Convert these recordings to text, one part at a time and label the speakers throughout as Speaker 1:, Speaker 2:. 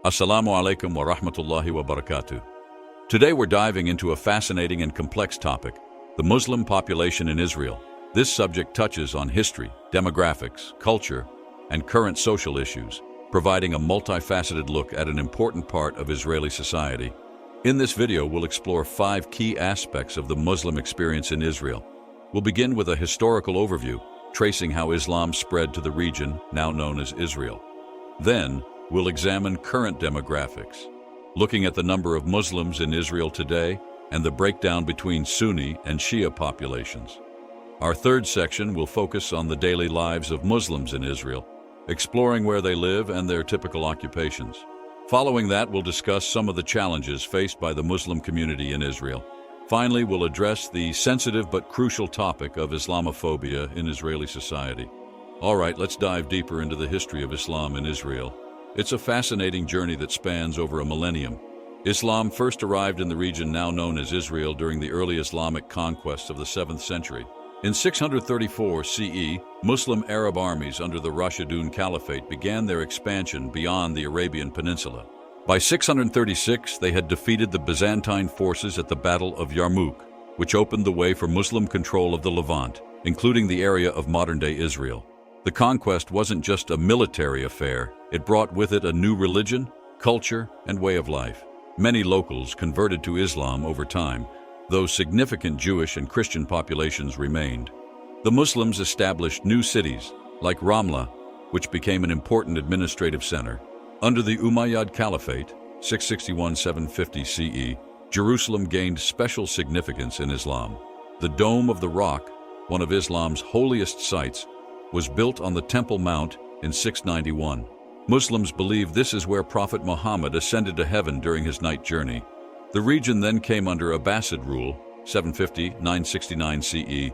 Speaker 1: Assalamu alaikum wa rahmatullahi wa barakatuh. Today we're diving into a fascinating and complex topic, the Muslim population in Israel. This subject touches on history, demographics, culture, and current social issues, providing a multifaceted look at an important part of Israeli society. In this video, we'll explore 5 key aspects of the Muslim experience in Israel. We'll begin with a historical overview, tracing how Islam spread to the region now known as Israel. Then, we'll examine current demographics, looking at the number of Muslims in Israel today and the breakdown between Sunni and Shia populations. Our third section will focus on the daily lives of Muslims in Israel, exploring where they live and their typical occupations. Following that, we'll discuss some of the challenges faced by the Muslim community in Israel. Finally, we'll address the sensitive but crucial topic of Islamophobia in Israeli society. All right, let's dive deeper into the history of Islam in Israel. It's a fascinating journey that spans over a millennium. Islam first arrived in the region now known as Israel during the early Islamic conquests of the 7th century. In 634 CE, Muslim Arab armies under the Rashidun Caliphate began their expansion beyond the Arabian Peninsula. By 636, they had defeated the Byzantine forces at the Battle of Yarmouk, which opened the way for Muslim control of the Levant, including the area of modern-day Israel. The conquest wasn't just a military affair, it brought with it a new religion, culture, and way of life. Many locals converted to Islam over time, though significant Jewish and Christian populations remained. The Muslims established new cities, like Ramla, which became an important administrative center. Under the Umayyad Caliphate, 661-750 CE, Jerusalem gained special significance in Islam. The Dome of the Rock, one of Islam's holiest sites, was built on the Temple Mount in 691. Muslims believe this is where Prophet Muhammad ascended to heaven during his night journey. The region then came under Abbasid rule, 750-969 CE,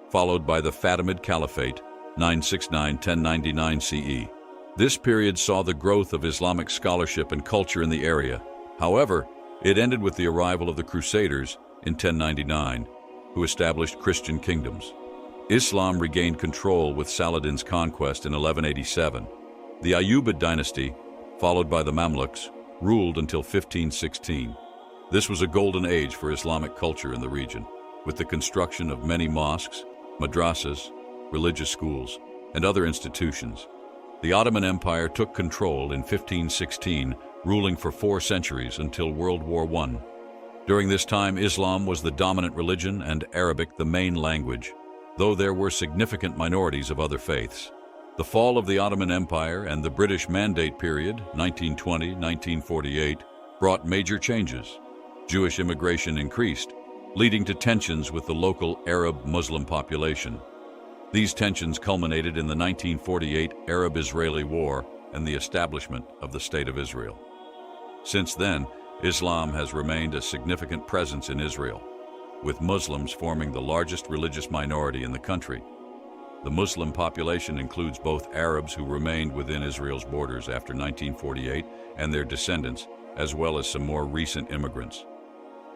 Speaker 1: followed by the Fatimid Caliphate, 969-1099 CE. This period saw the growth of Islamic scholarship and culture in the area. However, it ended with the arrival of the Crusaders in 1099, who established Christian kingdoms. Islam regained control with Saladin's conquest in 1187. The Ayyubid dynasty, followed by the Mamluks, ruled until 1516. This was a golden age for Islamic culture in the region, with the construction of many mosques, madrasas, religious schools, and other institutions. The Ottoman Empire took control in 1516, ruling for 4 centuries until World War I. During this time, Islam was the dominant religion and Arabic the main language, though there were significant minorities of other faiths. The fall of the Ottoman Empire and the British Mandate period, 1920-1948, brought major changes. Jewish immigration increased, leading to tensions with the local Arab-Muslim population. These tensions culminated in the 1948 Arab-Israeli War and the establishment of the State of Israel. Since then, Islam has remained a significant presence in Israel, with Muslims forming the largest religious minority in the country. The Muslim population includes both Arabs who remained within Israel's borders after 1948 and their descendants, as well as some more recent immigrants.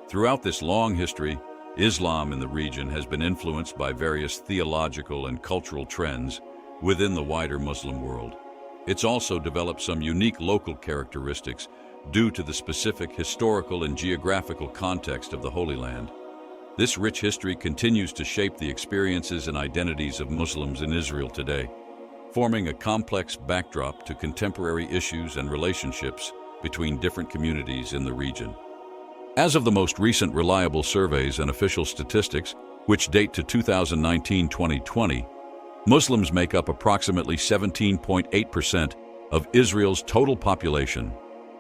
Speaker 1: Throughout this long history, Islam in the region has been influenced by various theological and cultural trends within the wider Muslim world. It's also developed some unique local characteristics due to the specific historical and geographical context of the Holy Land. This rich history continues to shape the experiences and identities of Muslims in Israel today, forming a complex backdrop to contemporary issues and relationships between different communities in the region. As of the most recent reliable surveys and official statistics, which date to 2019-2020, Muslims make up approximately 17.8% of Israel's total population.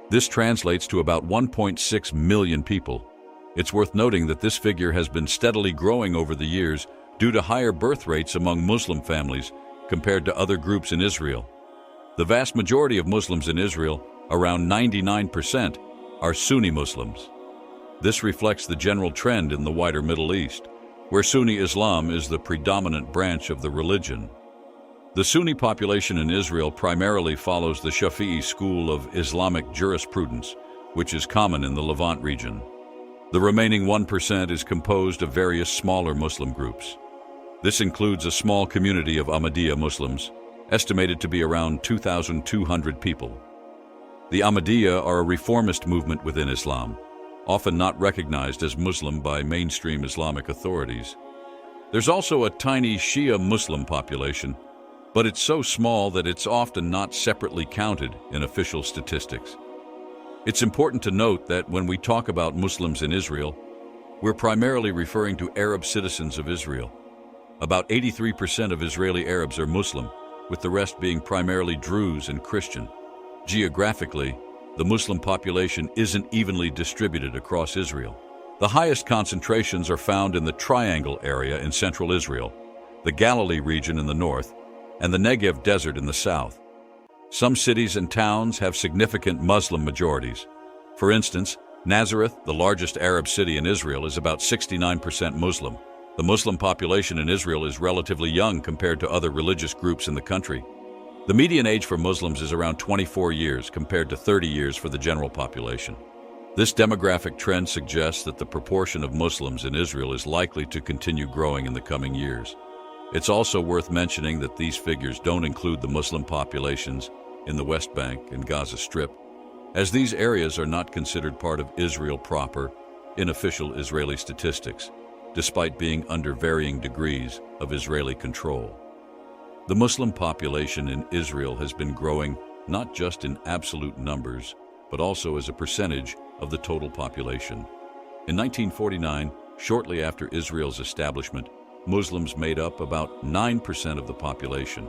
Speaker 1: This translates to about 1.6 million people. It's worth noting that this figure has been steadily growing over the years due to higher birth rates among Muslim families compared to other groups in Israel. The vast majority of Muslims in Israel, around 99%, are Sunni Muslims. This reflects the general trend in the wider Middle East, where Sunni Islam is the predominant branch of the religion. The Sunni population in Israel primarily follows the Shafi'i school of Islamic jurisprudence, which is common in the Levant region. The remaining 1% is composed of various smaller Muslim groups. This includes a small community of Ahmadiyya Muslims, estimated to be around 2,200 people. The Ahmadiyya are a reformist movement within Islam, often not recognized as Muslim by mainstream Islamic authorities. There's also a tiny Shia Muslim population, but it's so small that it's often not separately counted in official statistics. It's important to note that when we talk about Muslims in Israel, we're primarily referring to Arab citizens of Israel. About 83% of Israeli Arabs are Muslim, with the rest being primarily Druze and Christian. Geographically, the Muslim population isn't evenly distributed across Israel. The highest concentrations are found in the Triangle area in central Israel, the Galilee region in the north, and the Negev Desert in the south. Some cities and towns have significant Muslim majorities. For instance, Nazareth, the largest Arab city in Israel, is about 69% Muslim. The Muslim population in Israel is relatively young compared to other religious groups in the country. The median age for Muslims is around 24 years compared to 30 years for the general population. This demographic trend suggests that the proportion of Muslims in Israel is likely to continue growing in the coming years. It's also worth mentioning that these figures don't include the Muslim populations in the West Bank and Gaza Strip, as these areas are not considered part of Israel proper in official Israeli statistics, despite being under varying degrees of Israeli control. The Muslim population in Israel has been growing not just in absolute numbers, but also as a percentage of the total population. In 1949, shortly after Israel's establishment, Muslims made up about 9% of the population.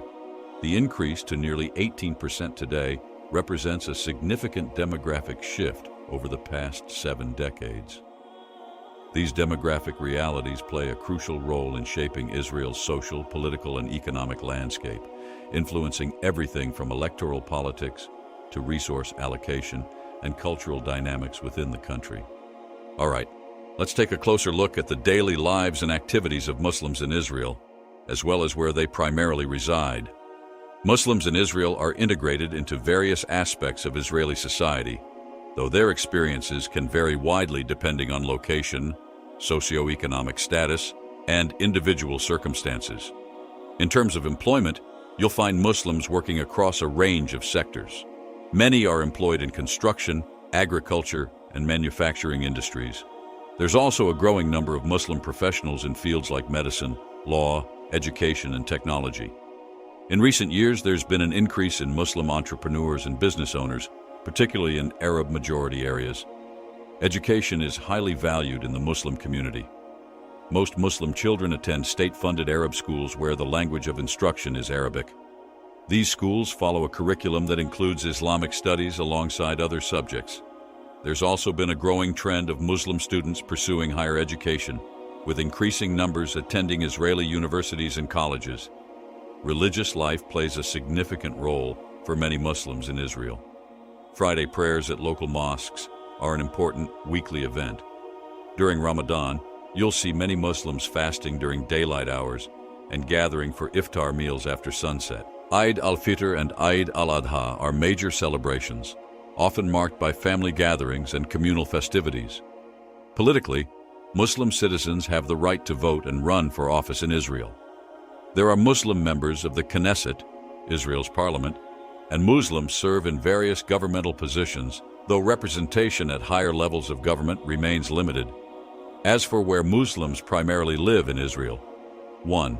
Speaker 1: The increase to nearly 18% today represents a significant demographic shift over the past 7 decades. These demographic realities play a crucial role in shaping Israel's social, political, and economic landscape, influencing everything from electoral politics to resource allocation and cultural dynamics within the country. All right, let's take a closer look at the daily lives and activities of Muslims in Israel, as well as where they primarily reside. Muslims in Israel are integrated into various aspects of Israeli society, though their experiences can vary widely depending on location, socioeconomic status, and individual circumstances. In terms of employment, you'll find Muslims working across a range of sectors. Many are employed in construction, agriculture, and manufacturing industries. There's also a growing number of Muslim professionals in fields like medicine, law, education, and technology. In recent years, there's been an increase in Muslim entrepreneurs and business owners, particularly in Arab-majority areas. Education is highly valued in the Muslim community. Most Muslim children attend state-funded Arab schools where the language of instruction is Arabic. These schools follow a curriculum that includes Islamic studies alongside other subjects. There's also been a growing trend of Muslim students pursuing higher education, with increasing numbers attending Israeli universities and colleges. Religious life plays a significant role for many Muslims in Israel. Friday prayers at local mosques are an important weekly event. During Ramadan, you'll see many Muslims fasting during daylight hours and gathering for iftar meals after sunset. Eid al-Fitr and Eid al-Adha are major celebrations, often marked by family gatherings and communal festivities. Politically, Muslim citizens have the right to vote and run for office in Israel. There are Muslim members of the Knesset, Israel's parliament, and Muslims serve in various governmental positions, though representation at higher levels of government remains limited. As for where Muslims primarily live in Israel, 1.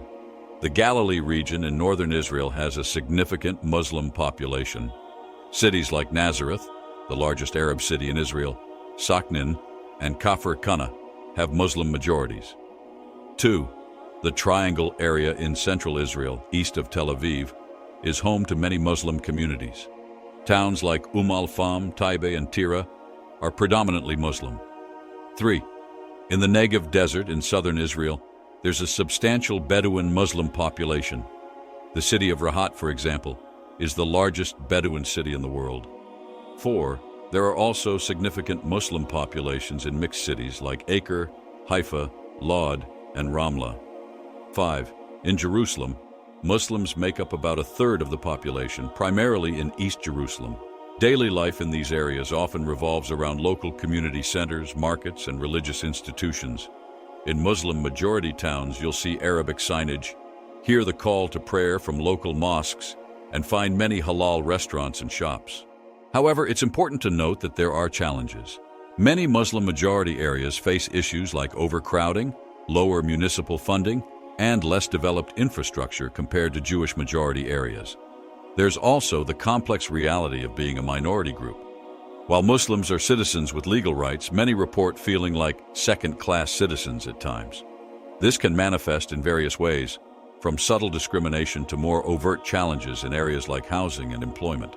Speaker 1: The Galilee region in northern Israel has a significant Muslim population. Cities like Nazareth, the largest Arab city in Israel, Saknin, and Kafr Kana have Muslim majorities. 2. The Triangle area in central Israel, east of Tel Aviv, is home to many Muslim communities. Towns like Al-Fam, Taibe, and Tira are predominantly Muslim. 3. In the Negev Desert in southern Israel, there's a substantial Bedouin Muslim population. The city of Rahat, for example, is the largest Bedouin city in the world. 4. There are also significant Muslim populations in mixed cities like Acre, Haifa, Lod, and Ramla. 5. In Jerusalem, Muslims make up about a third of the population, primarily in East Jerusalem. Daily life in these areas often revolves around local community centers, markets, and religious institutions. In Muslim-majority towns, you'll see Arabic signage, hear the call to prayer from local mosques, and find many halal restaurants and shops. However, it's important to note that there are challenges. Many Muslim-majority areas face issues like overcrowding, lower municipal funding, and less developed infrastructure compared to Jewish-majority areas. There's also the complex reality of being a minority group. While Muslims are citizens with legal rights, many report feeling like second-class citizens at times. This can manifest in various ways, from subtle discrimination to more overt challenges in areas like housing and employment.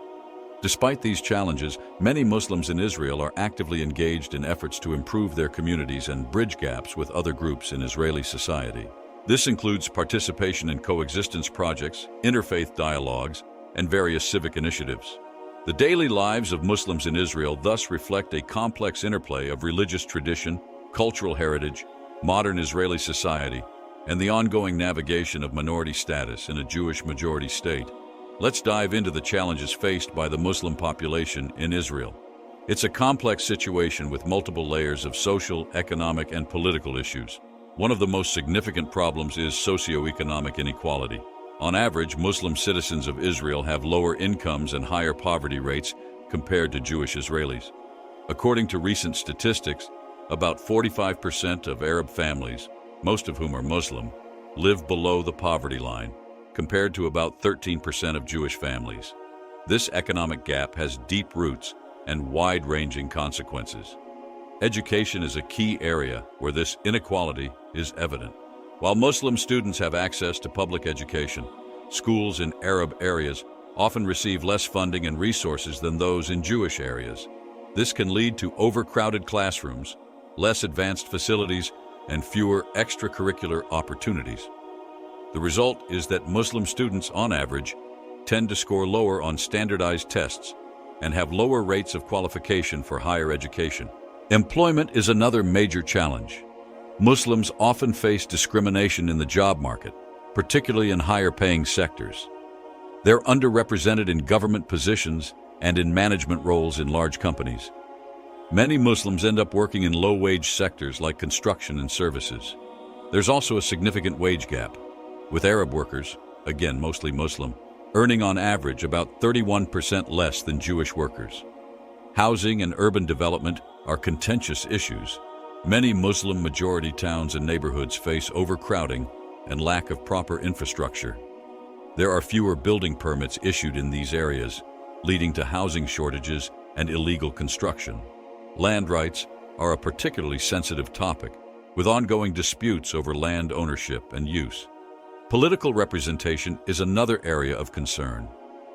Speaker 1: Despite these challenges, many Muslims in Israel are actively engaged in efforts to improve their communities and bridge gaps with other groups in Israeli society. This includes participation in coexistence projects, interfaith dialogues, and various civic initiatives. The daily lives of Muslims in Israel thus reflect a complex interplay of religious tradition, cultural heritage, modern Israeli society, and the ongoing navigation of minority status in a Jewish-majority state. Let's dive into the challenges faced by the Muslim population in Israel. It's a complex situation with multiple layers of social, economic, and political issues. One of the most significant problems is socioeconomic inequality. On average, Muslim citizens of Israel have lower incomes and higher poverty rates compared to Jewish Israelis. According to recent statistics, about 45% of Arab families, most of whom are Muslim, live below the poverty line, compared to about 13% of Jewish families. This economic gap has deep roots and wide-ranging consequences. Education is a key area where this inequality is evident. While Muslim students have access to public education, schools in Arab areas often receive less funding and resources than those in Jewish areas. This can lead to overcrowded classrooms, less advanced facilities, and fewer extracurricular opportunities. The result is that Muslim students, on average, tend to score lower on standardized tests and have lower rates of qualification for higher education. Employment is another major challenge. Muslims often face discrimination in the job market, particularly in higher-paying sectors. They're underrepresented in government positions and in management roles in large companies. Many Muslims end up working in low-wage sectors like construction and services. There's also a significant wage gap, with Arab workers, again mostly Muslim, earning on average about 31% less than Jewish workers. Housing and urban development are contentious issues. Many Muslim-majority towns and neighborhoods face overcrowding and lack of proper infrastructure. There are fewer building permits issued in these areas, leading to housing shortages and illegal construction. Land rights are a particularly sensitive topic, with ongoing disputes over land ownership and use. Political representation is another area of concern.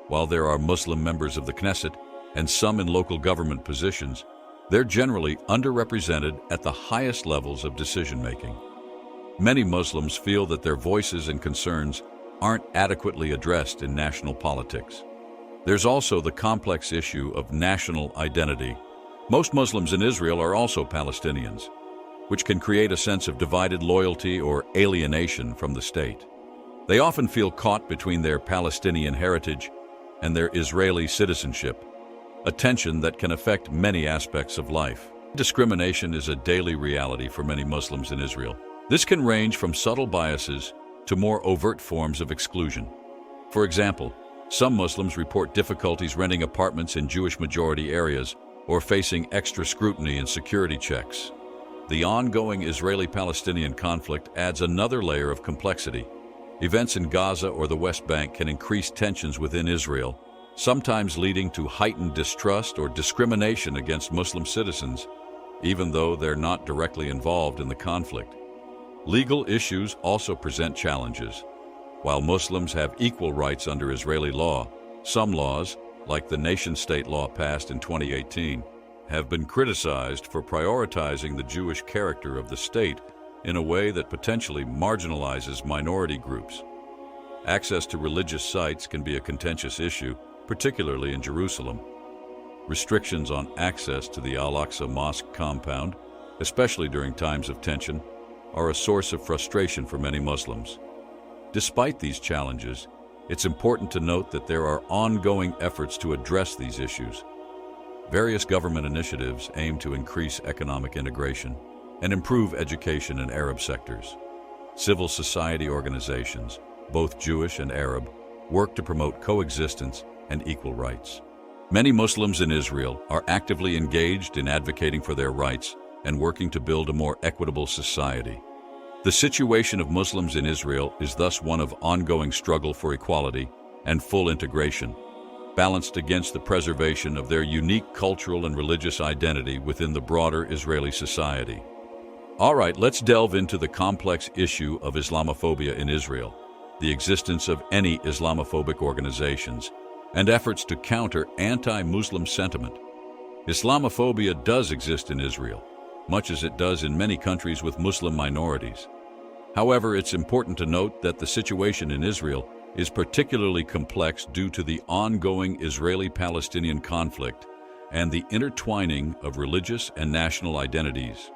Speaker 1: While there are Muslim members of the Knesset and some in local government positions, they're generally underrepresented at the highest levels of decision-making. Many Muslims feel that their voices and concerns aren't adequately addressed in national politics. There's also the complex issue of national identity. Most Muslims in Israel are also Palestinians, which can create a sense of divided loyalty or alienation from the state. They often feel caught between their Palestinian heritage and their Israeli citizenship, a tension that can affect many aspects of life. Discrimination is a daily reality for many Muslims in Israel. This can range from subtle biases to more overt forms of exclusion. For example, some Muslims report difficulties renting apartments in Jewish-majority areas or facing extra scrutiny and security checks. The ongoing Israeli-Palestinian conflict adds another layer of complexity. Events in Gaza or the West Bank can increase tensions within Israel, sometimes leading to heightened distrust or discrimination against Muslim citizens, even though they're not directly involved in the conflict. Legal issues also present challenges. While Muslims have equal rights under Israeli law, some laws, like the nation-state law passed in 2018, have been criticized for prioritizing the Jewish character of the state in a way that potentially marginalizes minority groups. Access to religious sites can be a contentious issue, particularly in Jerusalem. Restrictions on access to the Al-Aqsa Mosque compound, especially during times of tension, are a source of frustration for many Muslims. Despite these challenges, it's important to note that there are ongoing efforts to address these issues. Various government initiatives aim to increase economic integration and improve education in Arab sectors. Civil society organizations, both Jewish and Arab, work to promote coexistence and equal rights. Many Muslims in Israel are actively engaged in advocating for their rights and working to build a more equitable society. The situation of Muslims in Israel is thus one of ongoing struggle for equality and full integration, balanced against the preservation of their unique cultural and religious identity within the broader Israeli society. All right, let's delve into the complex issue of Islamophobia in Israel, the existence of any Islamophobic organizations, and efforts to counter anti-Muslim sentiment. Islamophobia does exist in Israel, much as it does in many countries with Muslim minorities. However, it's important to note that the situation in Israel is particularly complex due to the ongoing Israeli-Palestinian conflict and the intertwining of religious and national identities.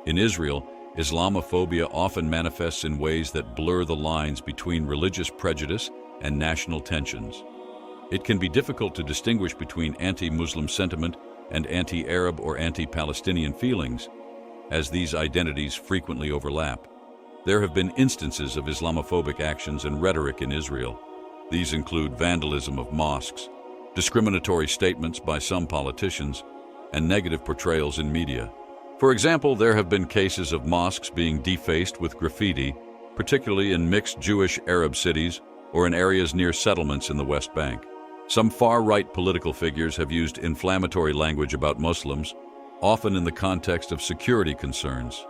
Speaker 1: In Israel, Islamophobia often manifests in ways that blur the lines between religious prejudice and national tensions. It can be difficult to distinguish between anti-Muslim sentiment and anti-Arab or anti-Palestinian feelings, as these identities frequently overlap. There have been instances of Islamophobic actions and rhetoric in Israel. These include vandalism of mosques, discriminatory statements by some politicians, and negative portrayals in media. For example, there have been cases of mosques being defaced with graffiti, particularly in mixed Jewish-Arab cities or in areas near settlements in the West Bank. Some far-right political figures have used inflammatory language about Muslims, often in the context of security concerns.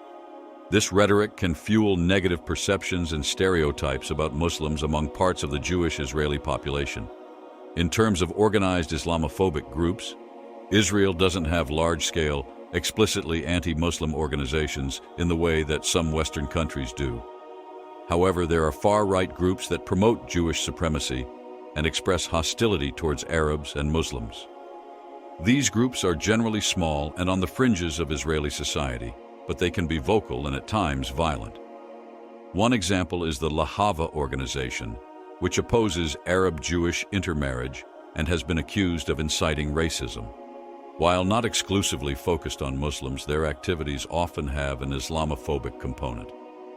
Speaker 1: This rhetoric can fuel negative perceptions and stereotypes about Muslims among parts of the Jewish Israeli population. In terms of organized Islamophobic groups, Israel doesn't have large-scale, explicitly anti-Muslim organizations in the way that some Western countries do. However, there are far-right groups that promote Jewish supremacy and express hostility towards Arabs and Muslims. These groups are generally small and on the fringes of Israeli society, but they can be vocal and at times violent. One example is the Lahava organization, which opposes Arab-Jewish intermarriage and has been accused of inciting racism. While not exclusively focused on Muslims, their activities often have an Islamophobic component.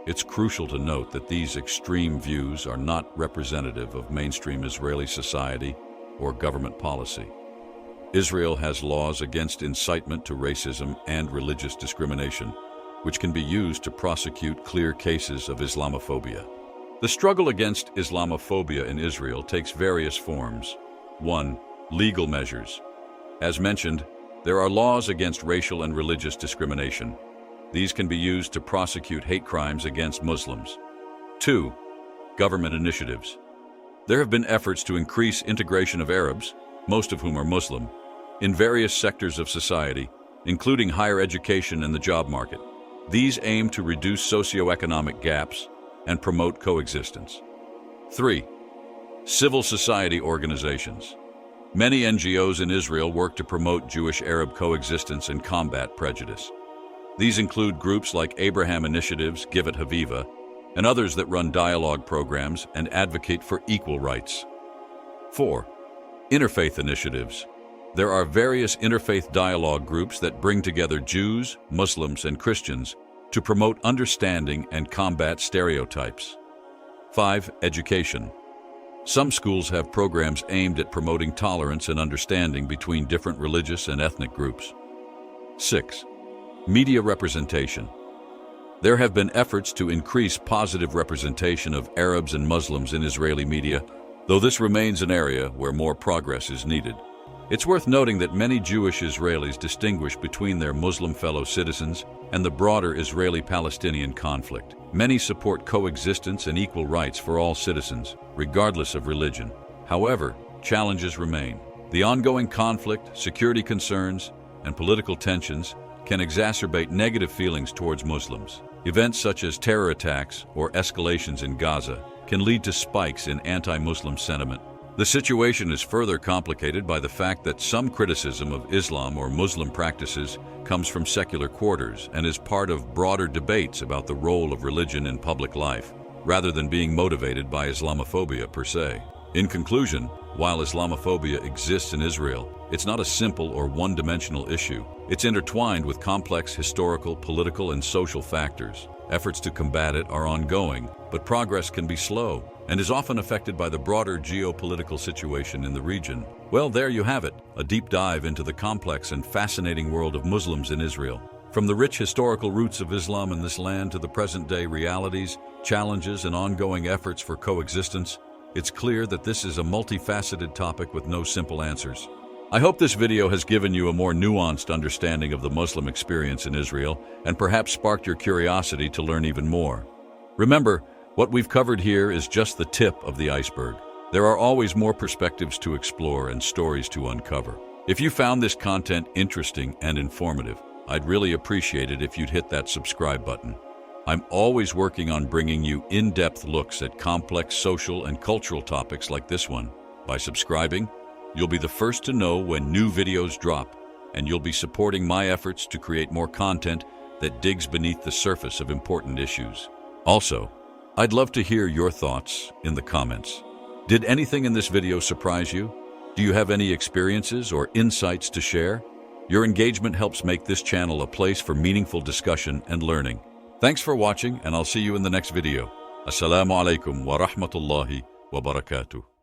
Speaker 1: It's crucial to note that these extreme views are not representative of mainstream Israeli society or government policy. Israel has laws against incitement to racism and religious discrimination, which can be used to prosecute clear cases of Islamophobia. The struggle against Islamophobia in Israel takes various forms. 1. Legal measures. As mentioned, there are laws against racial and religious discrimination. These can be used to prosecute hate crimes against Muslims. 2. Government initiatives. There have been efforts to increase integration of Arabs, most of whom are Muslim, in various sectors of society, including higher education and the job market. These aim to reduce socioeconomic gaps and promote coexistence. 3. Civil society organizations. Many NGOs in Israel work to promote Jewish-Arab coexistence and combat prejudice. These include groups like Abraham Initiatives, Give It Haviva, and others that run dialogue programs and advocate for equal rights. 4. Interfaith initiatives. There are various interfaith dialogue groups that bring together Jews, Muslims, and Christians to promote understanding and combat stereotypes. 5. Education. Some schools have programs aimed at promoting tolerance and understanding between different religious and ethnic groups. 6. Media representation. There have been efforts to increase positive representation of Arabs and Muslims in Israeli media, though this remains an area where more progress is needed. It's worth noting that many Jewish Israelis distinguish between their Muslim fellow citizens and the broader Israeli-Palestinian conflict. Many support coexistence and equal rights for all citizens, regardless of religion. However, challenges remain. The ongoing conflict, security concerns, and political tensions can exacerbate negative feelings towards Muslims. Events such as terror attacks or escalations in Gaza can lead to spikes in anti-Muslim sentiment. The situation is further complicated by the fact that some criticism of Islam or Muslim practices comes from secular quarters and is part of broader debates about the role of religion in public life, rather than being motivated by Islamophobia per se. In conclusion, while Islamophobia exists in Israel, it's not a simple or one-dimensional issue. It's intertwined with complex historical, political, and social factors. Efforts to combat it are ongoing, but progress can be slow. and is often affected by the broader geopolitical situation in the region. Well, there you have it, a deep dive into the complex and fascinating world of Muslims in Israel. From the rich historical roots of Islam in this land to the present-day realities, challenges, and ongoing efforts for coexistence, it's clear that this is a multifaceted topic with no simple answers. I hope this video has given you a more nuanced understanding of the Muslim experience in Israel and perhaps sparked your curiosity to learn even more. Remember, what we've covered here is just the tip of the iceberg. There are always more perspectives to explore and stories to uncover. If you found this content interesting and informative, I'd really appreciate it if you'd hit that subscribe button. I'm always working on bringing you in-depth looks at complex social and cultural topics like this one. By subscribing, you'll be the first to know when new videos drop, and you'll be supporting my efforts to create more content that digs beneath the surface of important issues. Also, I'd love to hear your thoughts in the comments. Did anything in this video surprise you? Do you have any experiences or insights to share? Your engagement helps make this channel a place for meaningful discussion and learning. Thanks for watching, and I'll see you in the next video. Assalamu alaikum wa rahmatullahi wa barakatuh.